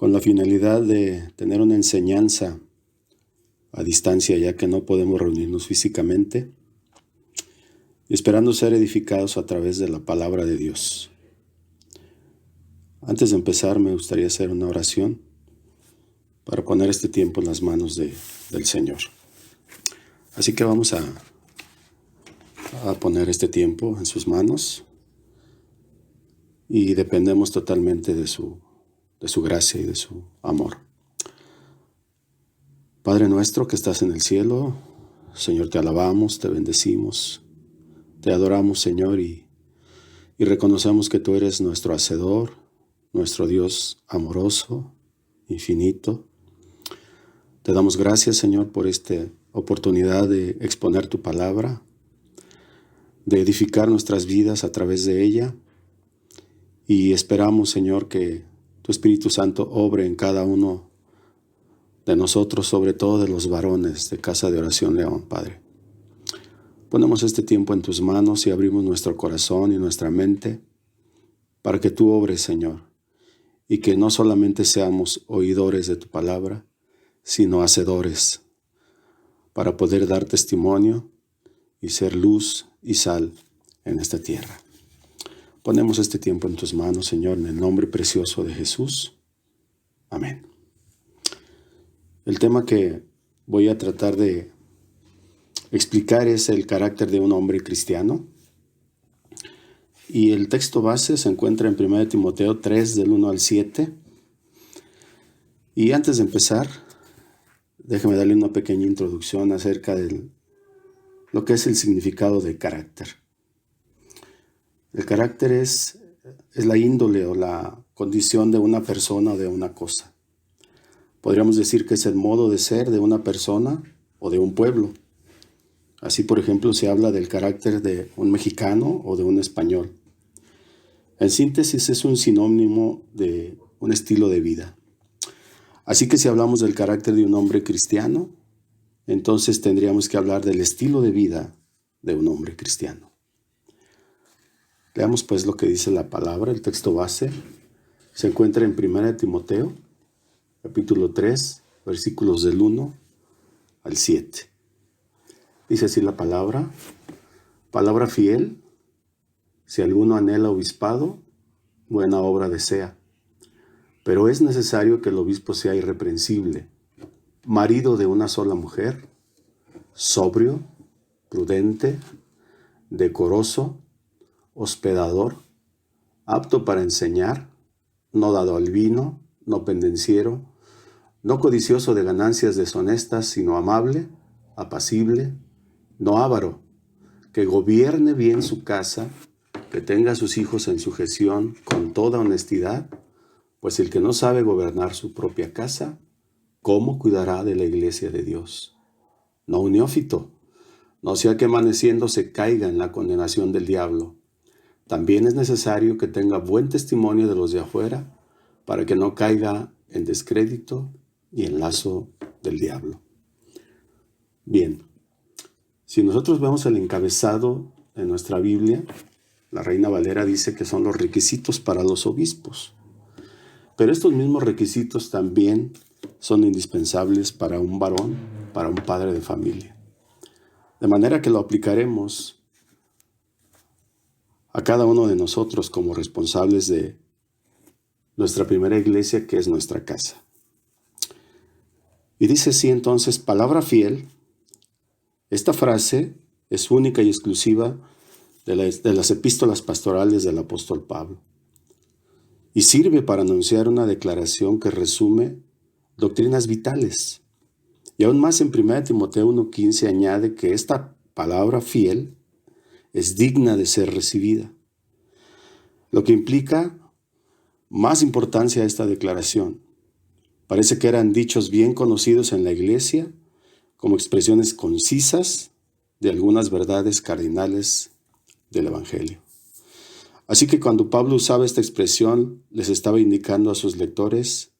con la finalidad de tener una enseñanza a distancia, ya que no podemos reunirnos físicamente, y esperando ser edificados a través de la palabra de Dios. Antes de empezar, me gustaría hacer una oración para poner este tiempo en las manos del Señor. Así que vamos a poner este tiempo en sus manos y dependemos totalmente de su gracia y de su amor. Padre nuestro que estás en el cielo, Señor, te alabamos, te bendecimos, te adoramos, Señor, y reconocemos que tú eres nuestro Hacedor, nuestro Dios amoroso, infinito. Te damos gracias, Señor, por esta oportunidad de exponer tu palabra, de edificar nuestras vidas a través de ella, y esperamos, Señor, que tu Espíritu Santo obre en cada uno de nosotros, sobre todo de los varones de Casa de Oración León, Padre. Ponemos este tiempo en tus manos y abrimos nuestro corazón y nuestra mente para que tú obres, Señor, y que no solamente seamos oidores de tu palabra, sino hacedores, para poder dar testimonio y ser luz y sal en esta tierra. Ponemos este tiempo en tus manos, Señor, en el nombre precioso de Jesús. Amén. El tema que voy a tratar de explicar es el carácter de un hombre cristiano. Y el texto base se encuentra en 1 Timoteo 3, del 1 al 7. Y antes de empezar, déjeme darle una pequeña introducción acerca de lo que es el significado de carácter. El carácter es la índole o la condición de una persona o de una cosa. Podríamos decir que es el modo de ser de una persona o de un pueblo. Así, por ejemplo, se habla del carácter de un mexicano o de un español. En síntesis, es un sinónimo de un estilo de vida. Así que si hablamos del carácter de un hombre cristiano, entonces tendríamos que hablar del estilo de vida de un hombre cristiano. Leamos pues lo que dice la palabra. El texto base se encuentra en 1 Timoteo, capítulo 3, versículos del 1 al 7. Dice así la palabra fiel, si alguno anhela obispado, buena obra desea. Pero es necesario que el obispo sea irreprensible, marido de una sola mujer, sobrio, prudente, decoroso, hospedador, apto para enseñar, no dado al vino, no pendenciero, no codicioso de ganancias deshonestas, sino amable, apacible, no avaro, que gobierne bien su casa, que tenga a sus hijos en sujeción con toda honestidad, pues el que no sabe gobernar su propia casa, ¿cómo cuidará de la iglesia de Dios? No un neófito, no sea que amaneciendo se caiga en la condenación del diablo. También es necesario que tenga buen testimonio de los de afuera, para que no caiga en descrédito y en lazo del diablo. Bien, si nosotros vemos el encabezado en nuestra Biblia, la Reina Valera dice que son los requisitos para los obispos. Pero estos mismos requisitos también son indispensables para un varón, para un padre de familia. De manera que lo aplicaremos a cada uno de nosotros como responsables de nuestra primera iglesia, que es nuestra casa. Y dice así entonces, palabra fiel. Esta frase es única y exclusiva de las epístolas pastorales del apóstol Pablo. Y sirve para anunciar una declaración que resume doctrinas vitales. Y aún más en 1 Timoteo 1:15 añade que esta palabra fiel es digna de ser recibida. Lo que implica más importancia a esta declaración. Parece que eran dichos bien conocidos en la iglesia como expresiones concisas de algunas verdades cardinales del Evangelio. Así que cuando Pablo usaba esta expresión, les estaba indicando a sus lectores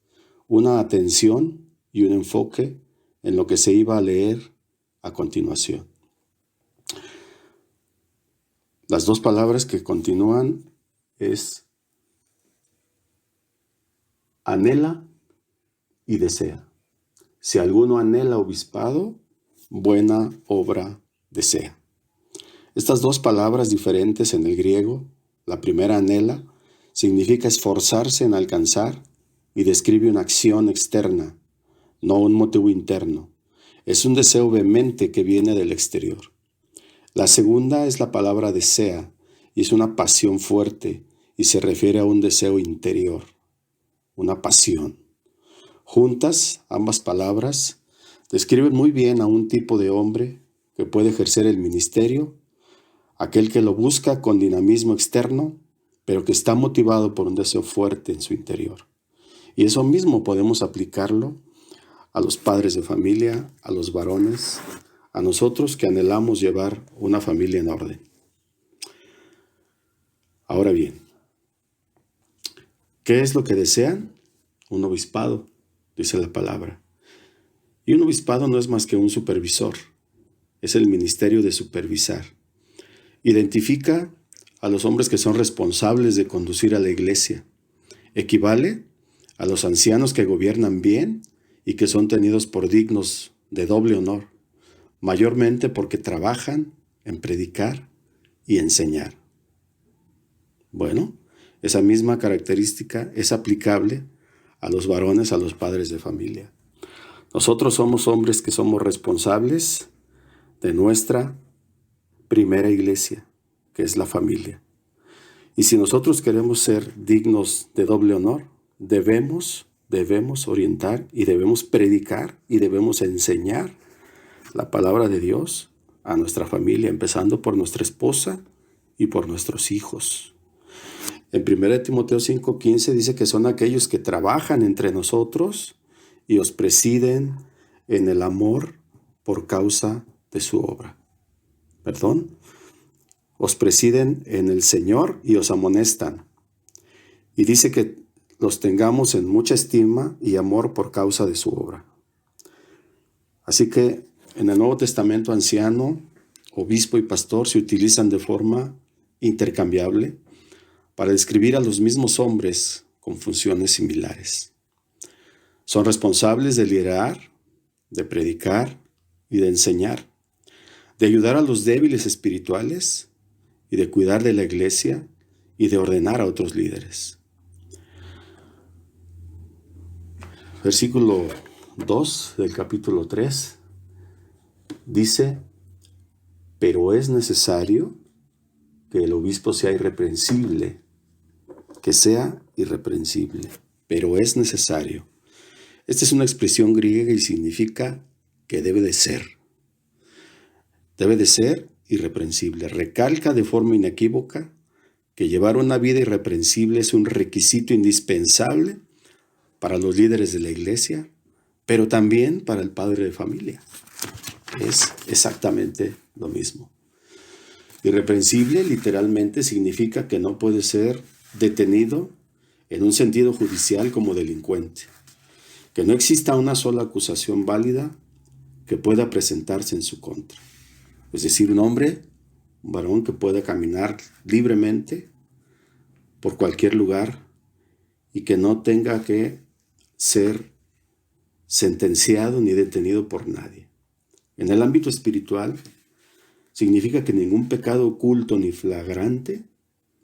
una atención y un enfoque en lo que se iba a leer a continuación. Las dos palabras que continúan es anhela y desea. Si alguno anhela obispado, buena obra desea. Estas dos palabras diferentes en el griego, la primera anhela, significa esforzarse en alcanzar y describe una acción externa, no un motivo interno. Es un deseo vehemente que viene del exterior. La segunda es la palabra desea y es una pasión fuerte y se refiere a un deseo interior, una pasión. Juntas, ambas palabras describen muy bien a un tipo de hombre que puede ejercer el ministerio, aquel que lo busca con dinamismo externo, pero que está motivado por un deseo fuerte en su interior. Y eso mismo podemos aplicarlo a los padres de familia, a los varones, a nosotros que anhelamos llevar una familia en orden. Ahora bien, ¿qué es lo que desean? Un obispado, dice la palabra. Y un obispado no es más que un supervisor, es el ministerio de supervisar. Identifica a los hombres que son responsables de conducir a la iglesia. Equivale a los ancianos que gobiernan bien y que son tenidos por dignos de doble honor, mayormente porque trabajan en predicar y enseñar. Bueno, esa misma característica es aplicable a los varones, a los padres de familia. Nosotros somos hombres que somos responsables de nuestra primera iglesia, que es la familia. Y si nosotros queremos ser dignos de doble honor, debemos orientar y debemos predicar y debemos enseñar la palabra de Dios a nuestra familia, empezando por nuestra esposa y por nuestros hijos. En 1 Timoteo 5:15 dice que son aquellos que trabajan entre nosotros y os presiden en el amor por causa de su obra. Os presiden en el Señor y os amonestan. Y dice que los tengamos en mucha estima y amor por causa de su obra. Así que en el Nuevo Testamento, anciano, obispo y pastor se utilizan de forma intercambiable para describir a los mismos hombres con funciones similares. Son responsables de liderar, de predicar y de enseñar, de ayudar a los débiles espirituales y de cuidar de la iglesia y de ordenar a otros líderes. Versículo 2 del capítulo 3 dice: pero es necesario que el obispo sea irreprensible, que sea irreprensible, pero es necesario. Esta es una expresión griega y significa que debe de ser. Debe de ser irreprensible. Recalca de forma inequívoca que llevar una vida irreprensible es un requisito indispensable para los líderes de la iglesia, pero también para el padre de familia. Es exactamente lo mismo. Irreprensible literalmente significa que no puede ser detenido en un sentido judicial como delincuente, que no exista una sola acusación válida que pueda presentarse en su contra. Es decir, un hombre, un varón que pueda caminar libremente por cualquier lugar y que no tenga que ser sentenciado ni detenido por nadie. En el ámbito espiritual, significa que ningún pecado oculto ni flagrante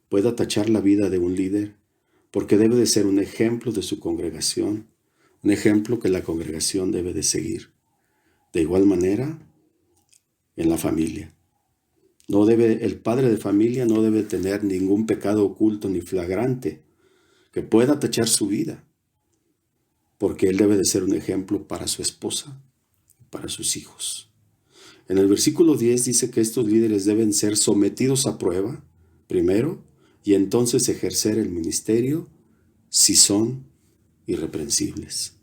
pueda tachar la vida de un líder, porque debe de ser un ejemplo de su congregación, un ejemplo que la congregación debe de seguir. De igual manera, en la familia. El padre de familia no debe tener ningún pecado oculto ni flagrante que pueda tachar su vida, porque él debe de ser un ejemplo para su esposa y para sus hijos. En el versículo 10 dice que estos líderes deben ser sometidos a prueba, primero, y entonces ejercer el ministerio si son irreprensibles.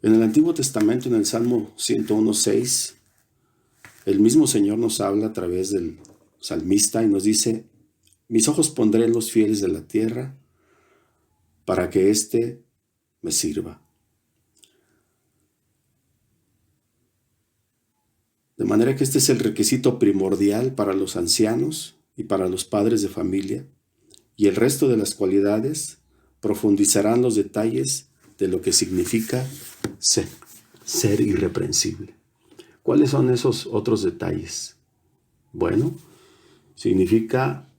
En el Antiguo Testamento, en el Salmo 101:6, el mismo Señor nos habla a través del salmista y nos dice: mis ojos pondré en los fieles de la tierra para que éste me sirva. De manera que este es el requisito primordial para los ancianos y para los padres de familia, y el resto de las cualidades profundizarán los detalles de lo que significa ser irreprensible. ¿Cuáles son esos otros detalles? Bueno, significa,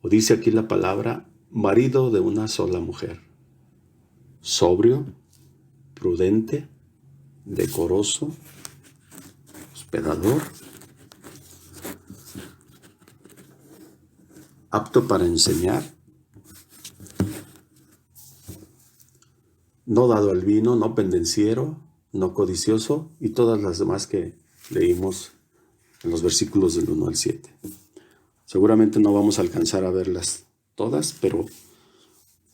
o dice aquí la palabra, marido de una sola mujer. Sobrio, prudente, decoroso, hospedador, apto para enseñar, no dado al vino, no pendenciero, no codicioso, y todas las demás que leímos en los versículos del 1 al 7. Seguramente no vamos a alcanzar a verlas todas, pero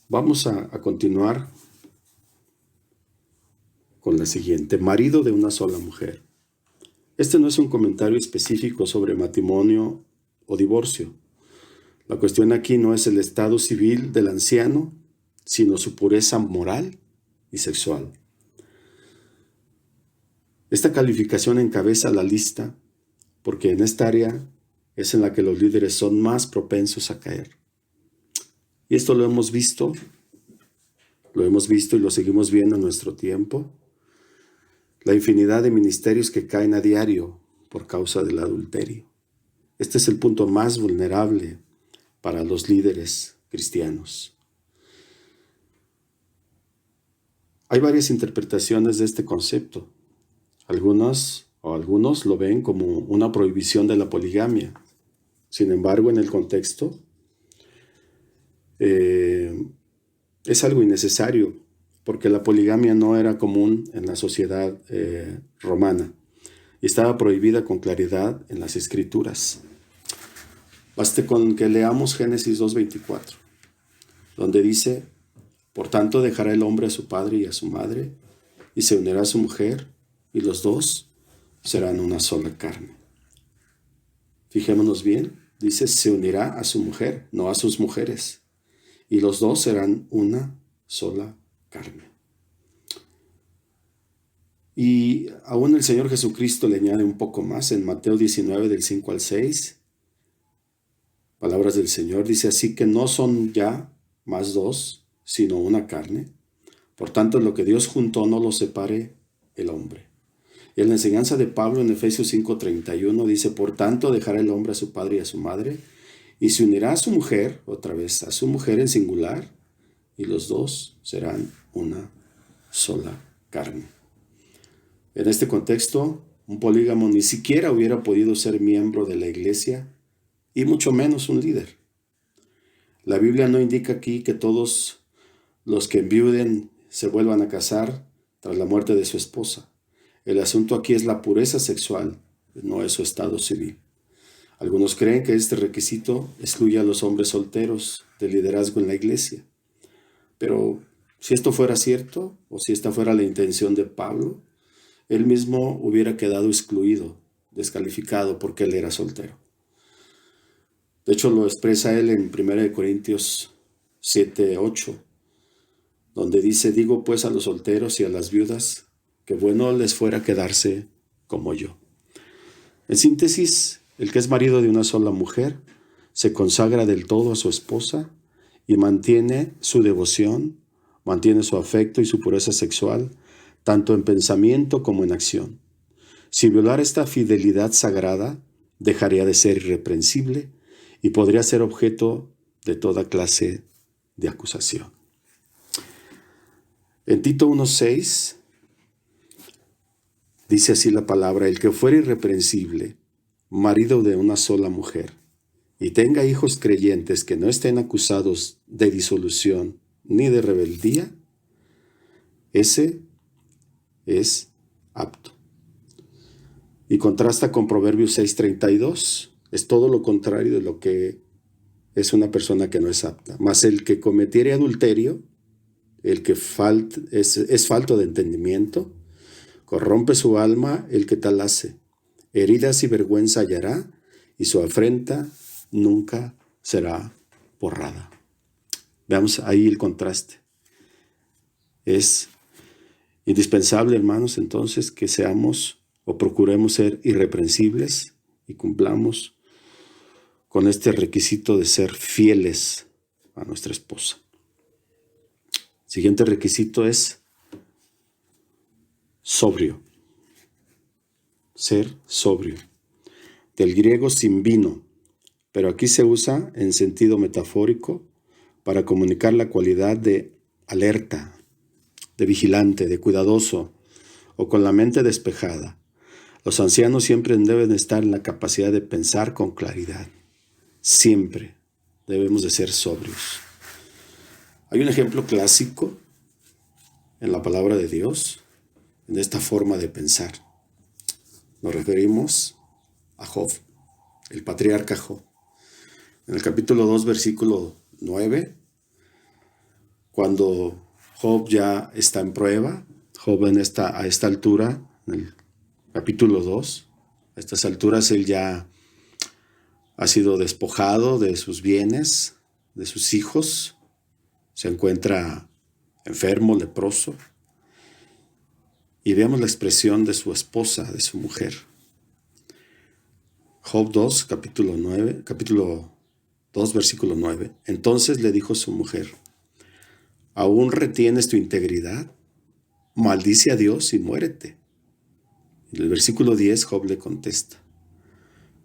vamos a continuar con la siguiente. Marido de una sola mujer. Este no es un comentario específico sobre matrimonio o divorcio. La cuestión aquí no es el estado civil del anciano, sino su pureza moral y sexual. Esta calificación encabeza la lista porque en esta área es en la que los líderes son más propensos a caer. Y esto lo hemos visto y lo seguimos viendo en nuestro tiempo. La infinidad de ministerios que caen a diario por causa del adulterio. Este es el punto más vulnerable para los líderes cristianos. Hay varias interpretaciones de este concepto. Algunos lo ven como una prohibición de la poligamia. Sin embargo, en el contexto, es algo innecesario, porque la poligamia no era común en la sociedad romana y estaba prohibida con claridad en las Escrituras. Baste con que leamos Génesis 2:24, donde dice: por tanto dejará el hombre a su padre y a su madre, y se unirá a su mujer, y los dos serán una sola carne. Fijémonos bien, dice se unirá a su mujer, no a sus mujeres, y los dos serán una sola carne. Y aún el Señor Jesucristo le añade un poco más en Mateo 19, del 5 al 6. Palabras del Señor, dice: así que no son ya más dos, sino una carne. Por tanto, lo que Dios juntó no lo separe el hombre. Y en la enseñanza de Pablo en Efesios 5:31 dice: por tanto, dejará el hombre a su padre y a su madre, y se unirá a su mujer, otra vez a su mujer en singular, y los dos serán una sola carne. En este contexto, un polígamo ni siquiera hubiera podido ser miembro de la iglesia, y mucho menos un líder. La Biblia no indica aquí que todos los que enviuden se vuelvan a casar tras la muerte de su esposa. El asunto aquí es la pureza sexual, no es su estado civil. Algunos creen que este requisito excluye a los hombres solteros de liderazgo en la iglesia. Pero si esto fuera cierto, o si esta fuera la intención de Pablo, él mismo hubiera quedado excluido, descalificado, porque él era soltero. De hecho, lo expresa él en 1 Corintios 7:8, donde dice: digo pues a los solteros y a las viudas, que bueno les fuera quedarse como yo. En síntesis, el que es marido de una sola mujer se consagra del todo a su esposa y mantiene su devoción, mantiene su afecto y su pureza sexual, tanto en pensamiento como en acción. Si violara esta fidelidad sagrada, dejaría de ser irreprensible y podría ser objeto de toda clase de acusación. En Tito 1:6 dice así la palabra: el que fuera irreprensible, marido de una sola mujer, y tenga hijos creyentes que no estén acusados de disolución ni de rebeldía, ese es apto. Y contrasta con Proverbios 6:32. Es todo lo contrario de lo que es una persona que no es apta. Mas el que cometiere adulterio, el que es falto de entendimiento, corrompe su alma el que tal hace. Heridas y vergüenza hallará, y su afrenta nunca será borrada. Veamos ahí el contraste. Es indispensable, hermanos, entonces, que seamos o procuremos ser irreprensibles y cumplamos con este requisito de ser fieles a nuestra esposa. Siguiente requisito es sobrio. Ser sobrio. Del griego sin vino, pero aquí se usa en sentido metafórico para comunicar la cualidad de alerta, de vigilante, de cuidadoso o con la mente despejada. Los ancianos siempre deben estar en la capacidad de pensar con claridad. Siempre debemos de ser sobrios. Hay un ejemplo clásico en la palabra de Dios, en esta forma de pensar. Nos referimos a Job, el patriarca Job. En el capítulo 2, versículo 9, cuando Job ya está en prueba, Job a esta altura, en el capítulo 2, a estas alturas él ya ha sido despojado de sus bienes, de sus hijos, se encuentra enfermo, leproso, y veamos la expresión de su esposa, de su mujer. Job 2, capítulo 2, versículo 9. Entonces le dijo su mujer: ¿aún retienes tu integridad? Maldice a Dios y muérete. En el versículo 10, Job le contesta: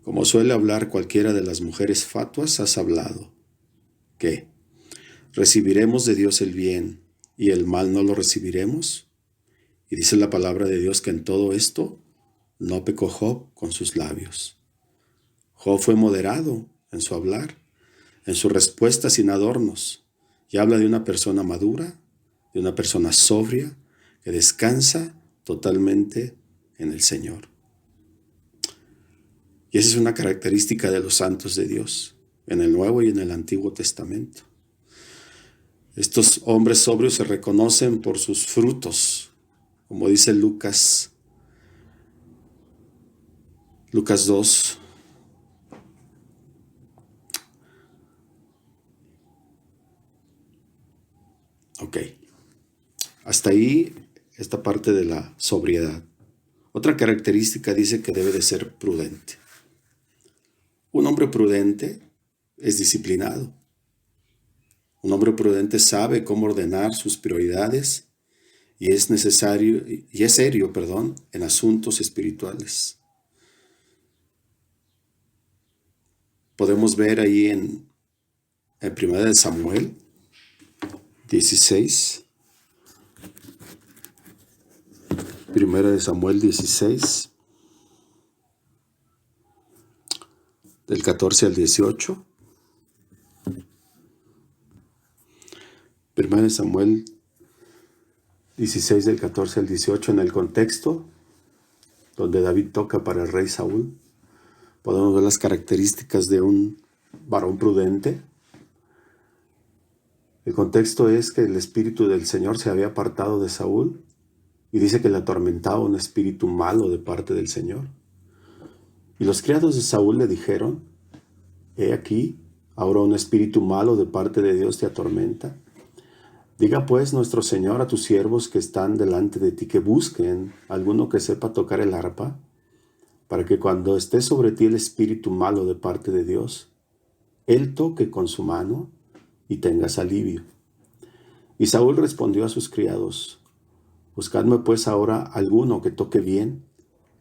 como suele hablar cualquiera de las mujeres fatuas, has hablado. ¿Qué? ¿Recibiremos de Dios el bien y el mal no lo recibiremos? Y dice la palabra de Dios que en todo esto no pecó Job con sus labios. Job fue moderado en su hablar, en su respuesta sin adornos, y habla de una persona madura, de una persona sobria, que descansa totalmente en el Señor. Y esa es una característica de los santos de Dios, en el Nuevo y en el Antiguo Testamento. Estos hombres sobrios se reconocen por sus frutos, como dice Lucas 2. Ok. Hasta ahí esta parte de la sobriedad. Otra característica dice que debe de ser prudente. Un hombre prudente es disciplinado. Un hombre prudente sabe cómo ordenar sus prioridades y es serio, en asuntos espirituales. Podemos ver ahí en 1 Samuel 16. 1 Samuel 16, del 14 al 18. 1 Samuel 16, del 14 al 18, en el contexto donde David toca para el rey Saúl, podemos ver las características de un varón prudente. El contexto es que el espíritu del Señor se había apartado de Saúl y dice que le atormentaba un espíritu malo de parte del Señor. Y los criados de Saúl le dijeron: he aquí, ahora un espíritu malo de parte de Dios te atormenta. Diga pues nuestro Señor a tus siervos que están delante de ti que busquen alguno que sepa tocar el arpa, para que cuando esté sobre ti el espíritu malo de parte de Dios, él toque con su mano y tengas alivio. Y Saúl respondió a sus criados: buscadme pues ahora alguno que toque bien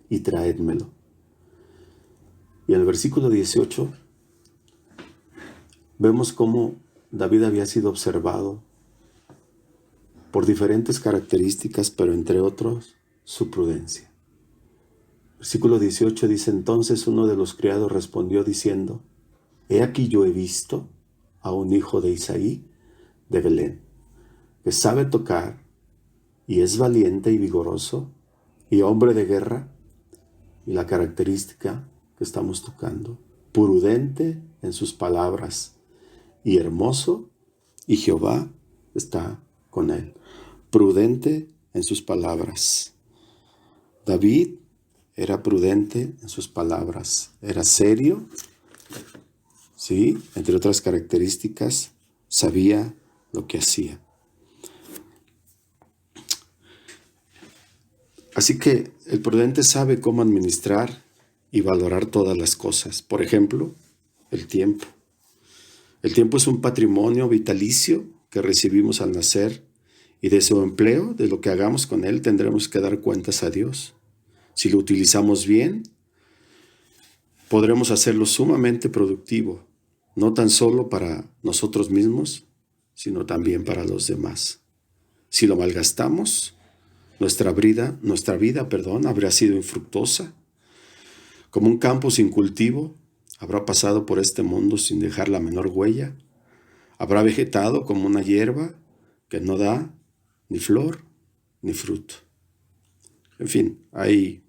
y traédmelo. Y en el versículo 18 vemos cómo David había sido observado por diferentes características, pero entre otros, su prudencia. Versículo 18 dice: entonces uno de los criados respondió diciendo: he aquí yo he visto a un hijo de Isaí de Belén, que sabe tocar y es valiente y vigoroso y hombre de guerra. Y la característica que estamos tocando: prudente en sus palabras y hermoso, y Jehová está con él. Prudente en sus palabras. David era prudente en sus palabras, era serio, sí, entre otras características, sabía lo que hacía. Así que el prudente sabe cómo administrar y valorar todas las cosas. Por ejemplo, el tiempo. El tiempo es un patrimonio vitalicio que recibimos al nacer Y de su empleo, de lo que hagamos con él, tendremos que dar cuentas a Dios. Si lo utilizamos bien, podremos hacerlo sumamente productivo, no tan solo para nosotros mismos, sino también para los demás. Si lo malgastamos, nuestra vida, habrá sido infructuosa. Como un campo sin cultivo, habrá pasado por este mundo sin dejar la menor huella. Habrá vegetado como una hierba que no da ni flor ni fruto. En fin, hay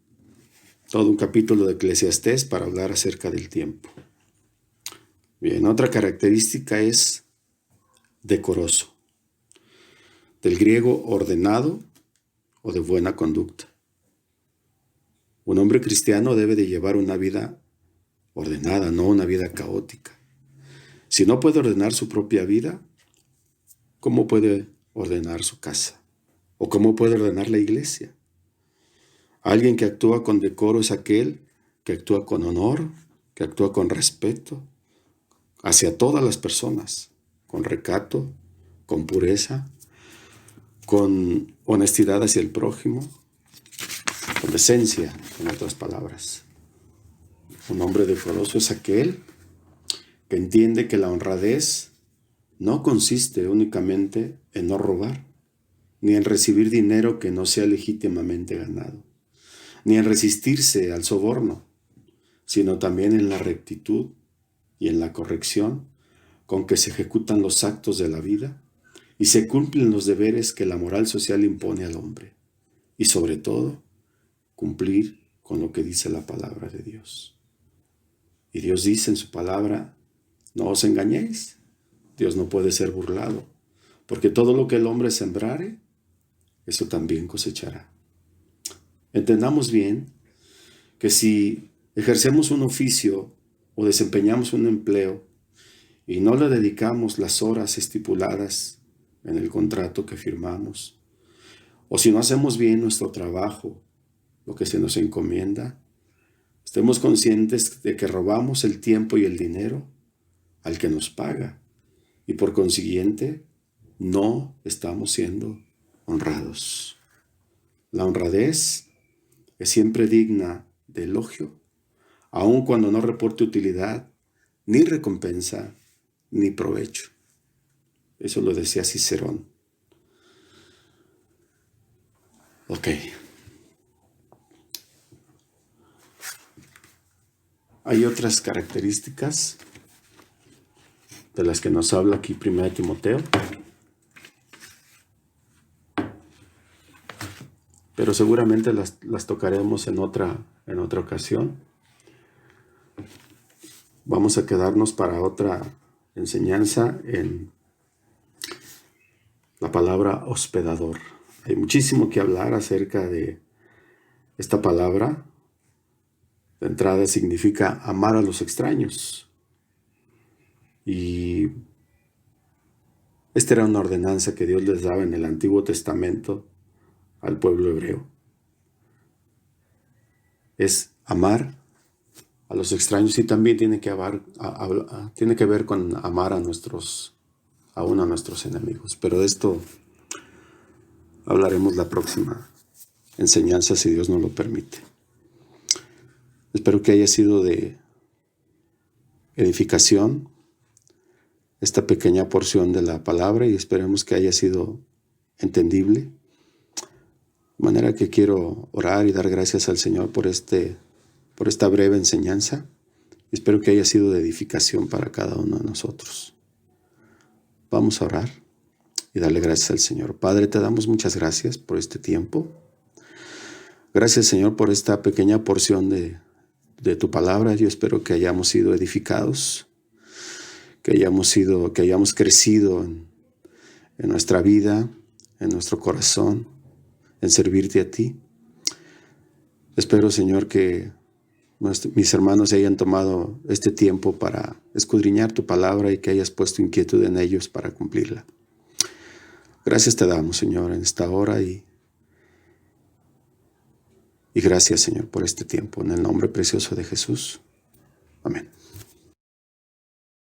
todo un capítulo de Eclesiastés para hablar acerca del tiempo. Bien, otra característica es decoroso, del griego ordenado o de buena conducta. Un hombre cristiano debe de llevar una vida ordenada, no una vida caótica. Si no puede ordenar su propia vida, ¿cómo puede ordenar su casa? ¿O cómo puede ordenar la iglesia? Alguien que actúa con decoro es aquel que actúa con honor, que actúa con respeto hacia todas las personas, con recato, con pureza, con honestidad hacia el prójimo, con decencia, en otras palabras. Un hombre decoroso es aquel que entiende que la honradez no consiste únicamente en no robar, ni en recibir dinero que no sea legítimamente ganado, ni en resistirse al soborno, sino también en la rectitud y en la corrección con que se ejecutan los actos de la vida y se cumplen los deberes que la moral social impone al hombre, y sobre todo, cumplir con lo que dice la palabra de Dios. Y Dios dice en su palabra, no os engañéis, Dios no puede ser burlado, porque todo lo que el hombre sembrare, eso también cosechará. Entendamos bien que si ejercemos un oficio o desempeñamos un empleo y no le dedicamos las horas estipuladas en el contrato que firmamos, o si no hacemos bien nuestro trabajo, lo que se nos encomienda, estemos conscientes de que robamos el tiempo y el dinero al que nos paga y por consiguiente no estamos siendo honrados. La honradez es siempre digna de elogio, aun cuando no reporte utilidad, ni recompensa, ni provecho. Eso lo decía Cicerón. Ok. Hay otras características de las que nos habla aquí 1 Timoteo, pero seguramente las tocaremos en otra ocasión. Vamos a quedarnos para otra enseñanza en la palabra hospedador. Hay muchísimo que hablar acerca de esta palabra. De entrada significa amar a los extraños. Y esta era una ordenanza que Dios les daba en el Antiguo Testamento al pueblo hebreo. Es amar a los extraños y también tiene que ver con amar aún a nuestros enemigos. Pero de esto hablaremos la próxima enseñanza, si Dios nos lo permite. Espero que haya sido de edificación esta pequeña porción de la palabra y esperemos que haya sido entendible. De manera que quiero orar y dar gracias al Señor por esta breve enseñanza. Espero que haya sido de edificación para cada uno de nosotros. Vamos a orar y darle gracias al Señor. Padre, te damos muchas gracias por este tiempo. Gracias, Señor, por esta pequeña porción de tu palabra. Yo espero que hayamos sido edificados, que hayamos crecido en nuestra vida, en nuestro corazón, en servirte a ti. Espero, Señor, que mis hermanos hayan tomado este tiempo para escudriñar tu palabra y que hayas puesto inquietud en ellos para cumplirla. Gracias te damos, Señor, en esta hora y gracias, Señor, por este tiempo. En el nombre precioso de Jesús. Amén.